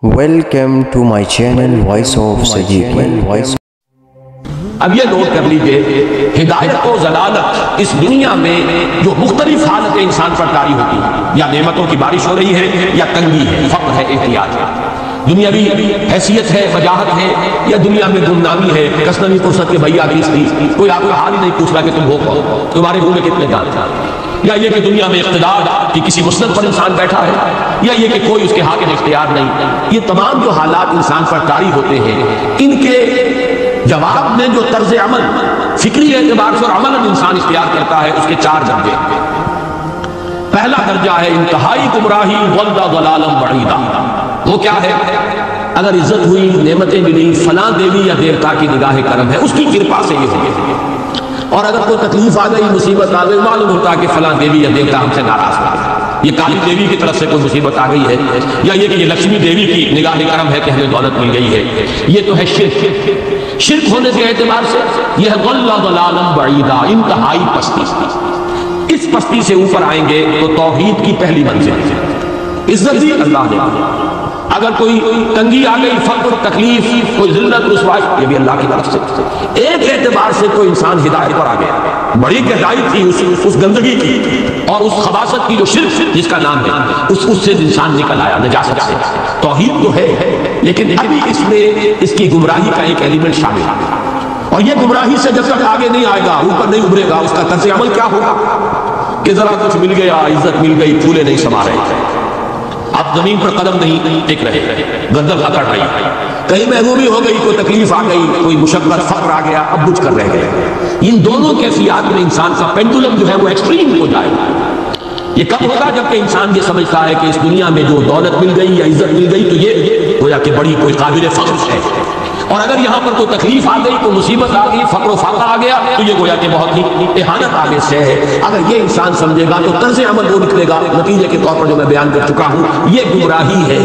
Welcome to my channel Voice of Sayyid. اب یہ note کر لیجئے، ہدایت و ضلالت اس دنیا میں جو مختلف حالت انسان پر طاری ہوتی ہے، یا نعمتوں کی بارش ہو رہی ہے یا تنگی ہے، فقر ہے، احتیاط ہے، دنیاوی حیثیت ہے، وجاہت ہے، یا دنیا میں گمنامی ہے، کسنوی فرصت کے بھیا کس تھی، کوئی آپ کا حال ہی نہیں پوچھ رہا کہ تم ہو کون، تمہارے منہ میں کتنے دانت ہیں، یا یہ کہ دنیا میں اقتدار کی کسی مسند پر انسان بیٹھا ہے، یا یہ کہ کوئی اس کے حاکم اختیار نہیں، یہ تمام جو حالات انسان پر طاری ہوتے ہیں، ان کے جواب میں جو طرز عمل فکری اعتبار سے اور عمل انسان اختیار کرتا ہے، اس کے 4 درجے۔ پہلا درجہ ہے انتہائی گمراہی والدہ ضلالم بعیدہ۔ وہ کیا ہے؟ اگر عزت ہوئی، نعمتیں ملی، فلاں دیوی یا دیوتا کی نگاہ کرم ہے، اس کی کرپا سے یہ ہوگی، اور اگر کوئی تکلیف آ گئی، مصیبت آ گئی، معلوم ہوتا ہے کہ فلاں دیوی یا دیوتا ہم سے ناراض ہو گئے، یہ کالی دیوی کی طرف سے کوئی مصیبت آ گئی ہے، یا یہ کہ یہ لکشمی دیوی کی نگاہ کرم ہے کہ ہمیں دولت مل گئی ہے۔ یہ تو ہے شرک۔ شرک ہونے کے اعتبار سے یہ ہے ضلالم ضلالا بعیدا، انتہائی پستی۔ اس پستی سے اوپر آئیں گے تو توحید کی پہلی منزل ہے۔ عزت دی اللہ نے، اگر کوئی تنگی آ گئی، فقر، تکلیف، کوئی ذلت، رسوائی، یہ بھی اللہ کی طرف سے۔ ایک اعتبار سے کوئی انسان ہدایت پر آ گیا، بڑی گہرائی تھی اس گندگی کی اور اس خباثت کی جو شرک جس کا نام ہے، اس سے انسان نکل آیا نجاست سے۔ توحید تو ہے، لیکن ابھی اس میں اس کی گمراہی کا ایک ایلیمنٹ شامل ہے، اور یہ گمراہی سے جب تک آگے نہیں آئے گا، اوپر نہیں ابھرے گا، اس کا طرز عمل کیا ہوگا کہ ذرا کچھ مل گیا، عزت مل گئی، پھولے نہیں سما رہے، اب زمین پر قدم نہیں ٹک رہے، گردن اکڑ رہی، کہیں محرومی ہو گئی، کوئی تکلیف آ گئی، کوئی مشقت، فقر آ گیا، اب بجھ کر رہ گئے۔ ان دونوں کیفیات میں انسان کا پینڈولم جو ہے وہ ایکسٹریم ہو جائے گا۔ یہ کب ہوگا؟ جبکہ انسان یہ سمجھتا ہے کہ اس دنیا میں جو دولت مل گئی یا عزت مل گئی تو یہ گویا کہ بڑی کوئی قابل فخر ہے، اور اگر یہاں پر کوئی تکلیف آ گئی، کوئی مصیبت آ گئی، فقر و فاقہ آ گیا تو یہ گویا کہ بہت ہی اہانت آمیز سے ہے۔ اگر یہ انسان سمجھے گا تو طرز عمل وہ نکلے گا، نتیجے کے طور پر جو میں بیان کر چکا ہوں، یہ گمراہی ہے۔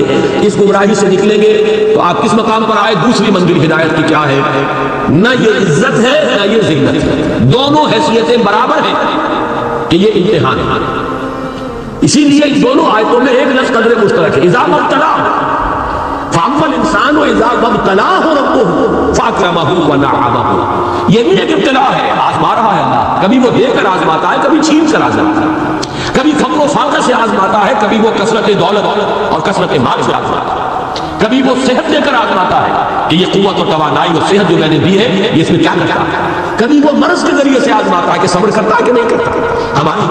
اس گمراہی سے نکلیں گے تو آپ کس مقام پر آئے؟ دوسری منزل ہدایت کی کیا ہے؟ نہ یہ عزت ہے نہ یہ ذلت ہے، دونوں حیثیتیں برابر ہیں کہ یہ امتحان ہے۔ اسی لیے ان دونوں آیتوں میں ایک لفظ قدر مشترک ہے، اذا مبتلاہ فَأَمَّا الْإِنسَانُ إِذَا مَا ابْتَلَاهُ رَبُّهُ فَأَكْرَمَهُ وَنَعَّمَهُ۔ یہ بھی ایک ابتلا ہے، آزما رہا ہے اللہ، کبھی وہ دے کر آزماتا ہے، کبھی چھین کر آزماتا ہے، کبھی فقر و فاقہ سے آزماتا ہے، کبھی وہ کثرت دولت اور کثرت مال سے آزماتا ہے، کبھی وہ صحت دے کر آزماتا ہے کہ یہ قوت اور توانائی اور صحت جو میں نے دی ہے یہ اس میں کیا کرتا ہے، کبھی وہ مرض کے ذریعے سے آزماتا ہے کہ صبر کرتا ہے کہ نہیں کرتا۔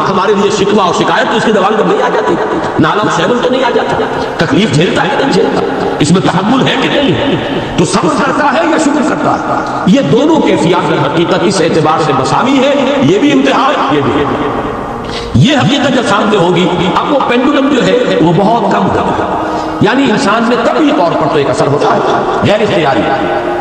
ہمارے لیے شکوہ اور شکایت تو اس کی دوال پر نہیں آ جاتی، نالا و شیبل تو نہیں آ جاتا، تکلیف جھیلتا ہے کہ نہیں جھیلتا، اس میں تحمل ہے کہ نہیں، تو صبر کرتا ہے یا شکر کرتا ہے۔ یہ دونوں کیفیات در حقیقت اس اعتبار سے مساوی ہے، یہ بھی امتحان، یہ بھی۔ یہ حقیقت جب سامنے ہوگی، اب وہ پینڈولم جو ہے وہ بہت کم ہوگا، یعنی انسان میں طبعی طور پر تو ایک اثر ہوتا ہے غیر اختیاری،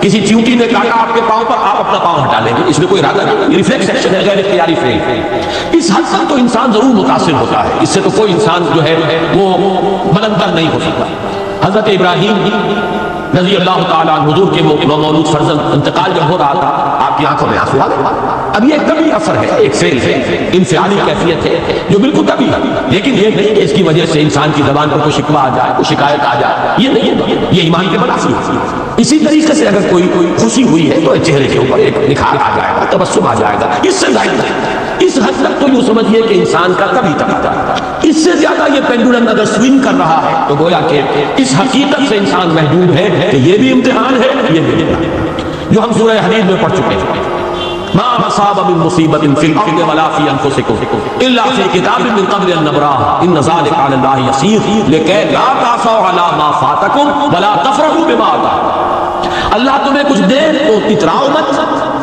کسی چیونٹی نے کاٹا آپ کے پاؤں پر، آپ اپنا پاؤں ہٹا لیں گے، اس میں کوئی ارادہ نہیں، یہ ریفلیکس ایکشن ہے، غیر اختیاری فعل۔ اس حد تک تو انسان ضرور متاثر ہوتا ہے، اس سے تو کوئی انسان جو ہے وہ بلندر نہیں ہو سکتا۔ حضرت ابراہیم رضی اللہ تعالیٰ عنہ حضور کے مولود فرزند انتقال جب ہو رہا تھا، آپ کی آنکھوں میں آنسو آ گئے۔ اب یہ ایک طبعی اثر ہے، ایک فعل ہے، انفعالی کیفیت ہے جو بالکل طبعی ہے، لیکن یہ نہیں کہ اس کی وجہ سے انسان کی زبان پر کوئی شکوہ آ جائے، کوئی شکایت آ جائے، یہ نہیں ہے، یہ ایمان کے منافی ہے۔ اسی طریقے سے اگر کوئی خوشی ہوئی ہے تو چہرے کے اوپر ایک نکھار آ جائے گا، تبسم آ جائے گا، اس سے ظاہر ہے۔ اس حد تک تو یوں سمجھیے کہ انسان کا طبعی تقاضا ہے۔ اس سے زیادہ یہ پینڈولم اگر سوئنگ کر رہا ہے تو گویا کہ اس حقیقت سے انسان محجوب ہے کہ یہ بھی امتحان ہے، یہ بھی امتحان ہے، جو ہم سورہ حدید میں پڑھ چکے ہیں۔ ما مصاب من مصیبت فی الارض ولا فی انفسکم الا فی کتاب من قبل ان نبراها ان ذلک علی اللہ یسیر لکی لا تعصوا علی ما فاتکم ولا تفرحوا بما آتاکم۔ اللہ تمہیں کچھ دے تو اتراؤ مت،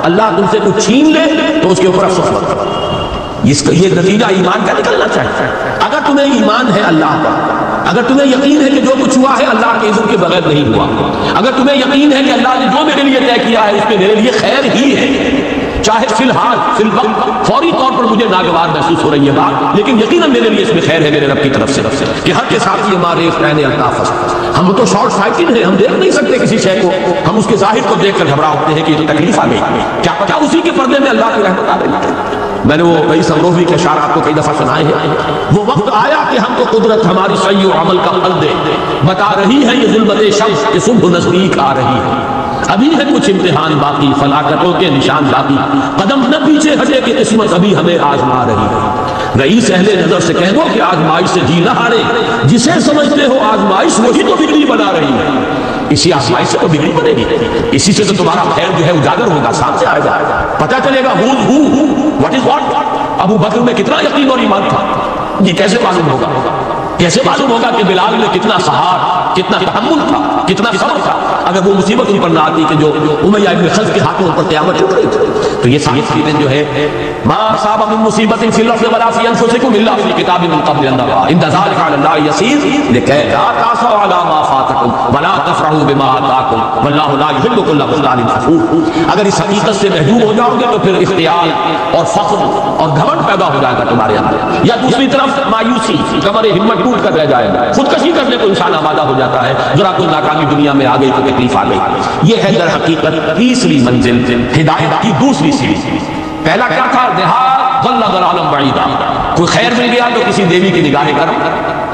اللہ تم سے کچھ چھین لے تو اس کے اوپر افسوس مت کرو۔ یہ نتیجہ ایمان کا نکلنا چاہیے۔ اگر تمہیں ایمان ہے اللہ پر، اگر تمہیں یقین ہے کہ جو کچھ ہوا ہے اللہ کے اذن کے بغیر نہیں ہوا، اگر تمہیں یقین ہے کہ اللہ نے جو میرے لیے طے کیا ہے اس میں میرے لیے خیر ہی ہے، چاہے فی الحال فی الوقت فوری طور پر مجھے ناگوار محسوس ہو رہی ہے بات، لیکن یقیناً میرے لیے اس میں خیر ہے میرے رب کی طرف سے کہ ہر کے ساتھ یہ ہمارے عین الطاف۔ ہم تو شارٹ سائٹڈ ہیں، ہم دیکھ نہیں سکتے کسی شے کو، ہم اس کے ظاہر کو دیکھ کر گھبرا ہوتے ہیں کہ یہ تو تکلیف آ گئی، کیا پتہ اسی کے پردے میں اللہ کی رحمت آ رہی ہے۔ میں نے وہ کئی سمروفی کے اشارات کو کئی دفعہ سنائے ہیں. وہ وقت آیا کہ ہم کو قدرت ہماری سعی و عمل کا پھل دے. بتا رہی ہے یہ ظلمت شمس کہ صبح نزدیک آ رہی ہے. ابھی ہے کچھ امتحان باقی، فلاکتوں کے نشان باقی. قدم نہ پیچھے ہٹے کہ قسمت ابھی ہمیں آزما رہی ہے. رئیس اہل نظر سے کہہ دو کہ آزمائش سے جی نہ ہارے. جسے سمجھتے ہو آزمائش وہی تو بگڑی بنا رہی ہے. اسی آزمائش سے تو بگڑی بنے گی. اسی سے تو تمہارا خیر جو ہے اجاگر ہوگا، سامنے آئے گا، پتہ چلے گا واٹ از واٹ. ابو بکر میں کتنا یقین اور ایمان تھا، یہ کیسے معلوم ہوگا؟ کیسے معلوم ہوگا کہ بلال میں کتنا سہار، کتنا تحمل تھا، کتنا صبر تھا، اگر وہ مصیبت ان پر نہ آتی کہ جو امیہ ابن خلف کے ہاتھوں پر قیامت چل رہی تھی. تو یہ ساری چیزیں جو ہے ما اصاب من مصیبت فی الارض ولا فی انفسکم الا فی کتاب من قبل ان ذلک علی اللہ یسیر لکی لا تأسوا علی ما فاتکم ولا تفرحوا بما آتاکم واللہ لا یحب کل مختال فخور. اگر اس حقیقت سے محجوب ہو جاؤ گے تو پھر اختیار اور فخر اور گھمنڈ پیدا ہو جائے گا تمہارے اندر. یا دوسری طرف مایوسی، کمر ہمت ٹوٹ کر رہ جائے گا، خودکشی کرنے کو انسان آمادہ ہو جاتا ہے. ذرا کوئی ناکامی دنیا میں آ گئی تو تکلیف آ گئی. یہ ہے در حقیقت تیسری منزل، ہدایت کی دوسری سیڑھی. پہلا کیا تھا؟ دیہات ضل ضلالا بعیدا. کوئی خیر مل گیا تو کسی دیوی کی نگاہ کرم،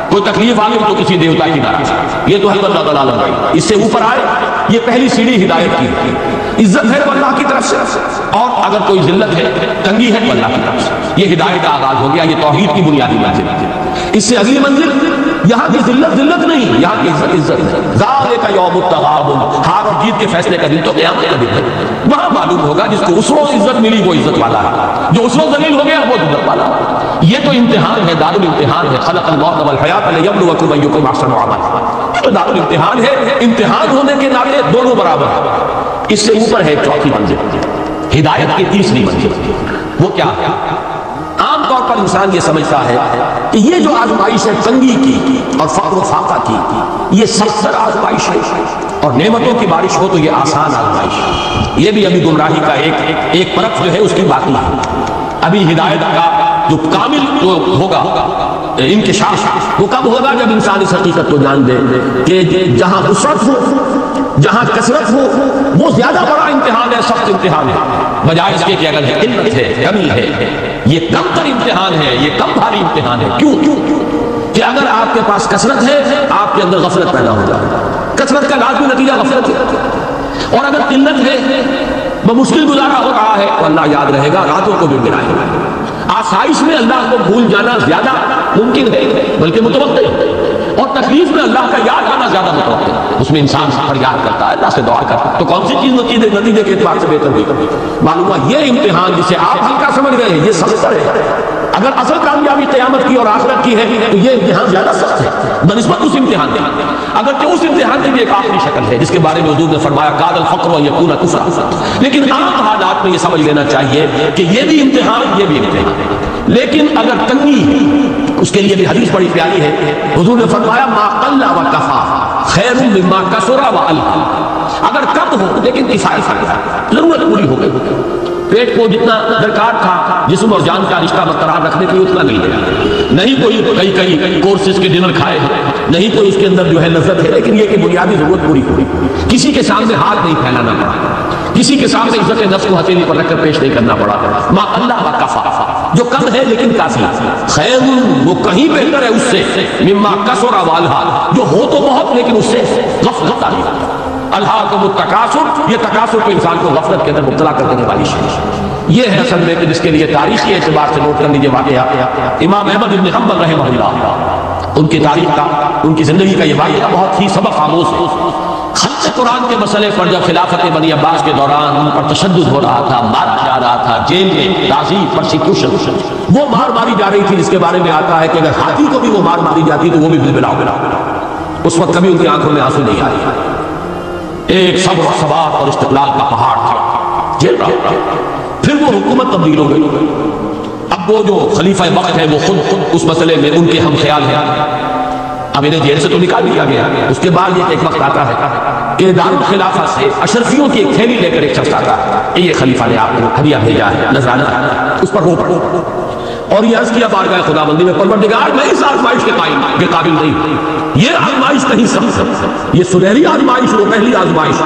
کوئی تکلیف آ گئی تو کسی دیوتا کی ناراض. یہ تو ہے ضل ضلالا بعیدا. اس سے اوپر آئے، یہ پہلی سیڑھی ہدایت کی. عزت ہے تو اللہ کی طرف سے، اور اگر کوئی ذلت ہے، تنگی ہے تو اللہ کی طرف سے. یہ ہدایت کا آغاز ہو گیا. یہ توحید کی بنیادی منزل ہے. اس سے اگلی منزل، یہاں کی ذلت نہیں، یہاں کی عزت ہے. ذالک یوم التغابن، ہار اور جیت کے فیصلے کا دن تو قیامت کا دن ہے. وہاں معلوم ہوگا جس کو اس روز عزت ملی وہ عزت والا ہے، جو اس روز ذلیل ہو گیا وہ عزت والا ہے. یہ تو امتحان ہے، دار الامتحان ہے. خلق الموت والحیات لیبلوکم ایکم احسن عملا. یہ تو دار الامتحان ہے. امتحان ہونے کے ناطے دونوں برابر ہیں. اس سے اوپر ہے چوتھی منزل، ہدایت کی تیسری منزل. وہ کیا ہے؟ عام طور پر انسان یہ سمجھتا ہے کہ یہ جو آزمائش ہے تنگی کی اور فقر و فاقہ کی، یہ سخت آزمائش ہے، اور نعمتوں کی بارش ہو تو یہ آسان آزمائش ہے. یہ بھی ابھی گمراہی کا ایک پرت جو ہے اس کی باقی ہے. ابھی ہدایت کا جو کامل جو ہوگا انکشاف وہ کب ہوگا؟ جب انسان اس حقیقت کو جان دے کہ جہاں وسعت ہو، جہاں کثرت ہو، وہ زیادہ بڑا امتحان ہے، سخت امتحان ہے، بجائے اس کے کہ اگر قلت ہے، کمی ہے، یہ کم تر امتحان ہے، یہ کم بھاری امتحان ہے. کیوں؟ کہ اگر آپ کے پاس کثرت ہے آپ کے اندر غفلت پیدا ہو جائے. کثرت کا لازمی نتیجہ غفلت ہے. اور اگر قلت ہے، بمشکل گزارا ہو رہا ہے تو اللہ یاد رہے گا، راتوں کو بھی گرائے گا. آسائش میں اللہ کو بھول جانا زیادہ ممکن ہے بلکہ متوقع ہے، اور تکلیف میں اللہ کا یاد آنا زیادہ متوقع ہے. اس میں انسان فریاد کرتا ہے، اللہ سے دعا کرتا ہے. تو کون سی چیز نتیجے کے اعتبار سے بہتر ہوئی؟ معلوم ہوا یہ امتحان جسے آپ ہلکا سمجھ گئے ہیں یہ سخت ہے. اگر اصل کامیابی قیامت کی اور آخرت کی ہے تو یہ امتحان زیادہ سخت ہے بنسبت اس امتحان کے. اگرچہ اس امتحان کی بھی ایک آخری شکل ہے جس کے بارے میں حضور نے فرمایا کاد الفقر ان یکون کفرا. لیکن عام حالات میں یہ سمجھ لینا چاہیے کہ یہ بھی امتحان، یہ بھی امتحان ہے. لیکن اگر تنگی ہے اس کے لیے بھی حدیث بڑی پیاری ہے. حضور نے فرمایا ما قل و کفا خیر مما کثر و القى. اگر کم ہو لیکن کفایت ہے، ضرورت پوری ہو گئی. پیٹ کو جتنا درکار تھا جسم اور جان کا رشتہ برقرار رکھنے کے لیے اتنا مل گیا. نہیں کوئی کئی کورسز کے ڈنر کھائے ہیں، نہیں کوئی اس کے اندر جو ہے لذت ہے، لیکن یہ کہ بنیادی ضرورت پوری ہوئی. کسی کے سامنے ہاتھ نہیں پھیلانا پڑا، کسی کے سامنے عزت نفس کو ہتھیلی پر رکھ کر پیش نہیں کرنا پڑا. ما اللہ و کفا، جو کم ہے لیکن کافی. خیر وہ کہیں بہتر ہے اس سے مما کثر و القى، جو ہو تو بہت لیکن اس سے غفلت آ گئی. الہاکم التکاثر، یہ تکاثر کو انسان کو غفلت کے اندر مبتلا کر دینے والی شے. یہ ہے اصل میں کہ جس کے لیے تاریخی اعتبار سے نوٹ کر لیجیے واقعہ امام احمد بن حنبل رحمہ اللہ، ان کی تاریخ کا، ان کی زندگی کا یہ واقعہ بہت ہی سبق آموز ہے. خلق قرآن کے مسئلے پر جب خلافت بنی عباس کے دوران ان پر تشدد ہو رہا تھا، مارا جا رہا تھا، جیل میں تعذیب، پرسیکیوشن، وہ ماری جا رہی تھی جس کے بارے میں آتا ہے کہ اگر ہاتھی کو بھی وہ ماری جاتی تو وہ بھی بلبلا. اس وقت کبھی ان کی آنکھوں میں آنسو نہیں آئے. ایک صبر و ثبات اور استقلال کا پہاڑ تھا، جیل رہا. پھر وہ حکومت تبدیل ہو گئی. اب وہ جو خلیفہ وقت ہے وہ خود اس مسئلے میں ان کے ہم خیال ہیں. اب انہیں جیل سے تو نکال دیا گیا. اس کے بعد ایک وقت آتا ہے کہ دارالخلافہ سے اشرفیوں کی ایک تھیلی لے کر ایک شخص آتا ہے، یہ خلیفہ نے آپ کو ہدیہ بھیجا ہے، نذرانہ. اس پر رو پڑو اور یہ عرض کیا بارگاہ خداوندی میں، پروردگار میں اس آزمائش کے قابل نہیں. یہ آزمائش نہیں سمجھ، یہ سنہری آزمائش، وہ پہلی آزمائش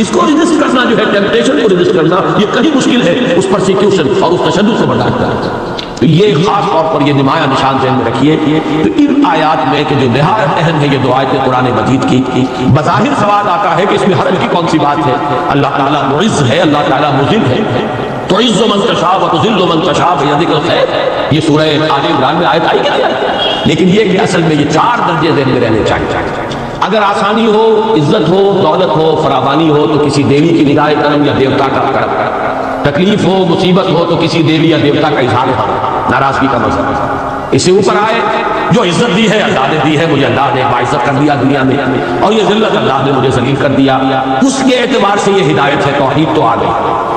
اس کو ریزسٹ کرنا جو ہے، ٹیمپٹیشن کو ریزسٹ کرنا، یہ کہیں مشکل ہے اس پرسیکیوشن اور اس تشدد سے برداشت کرنا۔ تو یہ خاص طور پر یہ نمایاں نشان ذہن میں رکھیے۔ تو ان آیات میں کہ جو نہایت اہم ہے یہ دو آیتیں قرآن مجید کی، بظاہر سوال آتا ہے کہ اس میں حرج کی کون سی بات ہے؟ اللہ تعالیٰ معز ہے، اللہ تعالیٰ مذل ہے، تعز من تشاء وتذل من تشاء بیدک الخیر، یہ سورہ آل عمران میں آیت آئی کہ نہیں آئی؟ لیکن یہ کہ اصل میں یہ چار درجے ذہن میں رہنے چاہیے۔ اگر آسانی ہو، عزت ہو، دولت ہو، فراوانی ہو تو کسی دیوی کی نگاہ کرم یا دیوتا کا کرم، تکلیف ہو، مصیبت ہو تو کسی دیوی یا دیوتا کا اظہار ہو، ناراضگی کا مظہر۔ اس سے اوپر آئے جو عزت دی ہے اللہ نے دی ہے، مجھے اللہ نے باعزت کر دیا دنیا میں، اور یہ ذلت اللہ نے مجھے ذلیل کر دیا، اس کے اعتبار سے یہ ہدایت ہے، توحید تو آ گئی،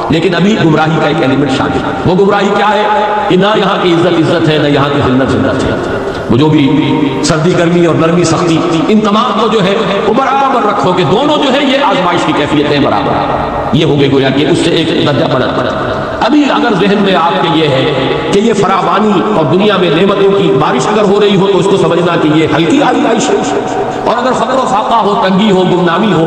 لیکن ابھی گمراہی کا ایک ایلیمنٹ شامل ہے۔ وہ گمراہی کیا ہے کہ نہ یہاں کی عزت ہے، نہ یہاں کی ذلت ہے۔ وہ جو بھی سردی گرمی اور نرمی سختی، ان تمام کو جو ہے وہ برابر رکھو کہ دونوں جو ہے یہ آزمائش کی کیفیتیں برابر، یہ ہو گئے گویا کہ اس سے ایک درجہ بلند۔ ابھی اگر ذہن میں آپ کے یہ ہے کہ یہ فراوانی اور دنیا میں نعمتوں کی بارش اگر ہو رہی ہو تو اس کو سمجھنا کہ یہ ہلکی آزمائش ہے، اور اگر فقر و فاقہ ہو، تنگی ہو، گمنامی ہو،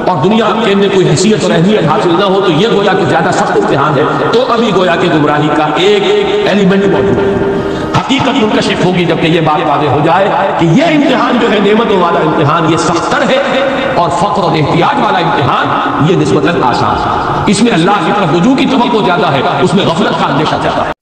اور دنیا کے اندر کوئی حیثیت اور اہمیت حاصل نہ ہو تو یہ گویا کہ زیادہ سخت امتحان ہے، تو ابھی گویا کہ گمراہی کا ایک ایلیمنٹ موجود ہے۔ حقیقت منکشف ہوگی جبکہ یہ بات واضح ہو جائے کہ یہ امتحان جو ہے نعمتوں والا امتحان یہ سخت تر ہے، اور فقر اور احتیاج والا امتحان یہ نسبتاً آسان ہے۔ اس میں اللہ کی طرف رجوع کی توقع زیادہ ہے، اس میں غفلت کا اندیشہ زیادہ ہے۔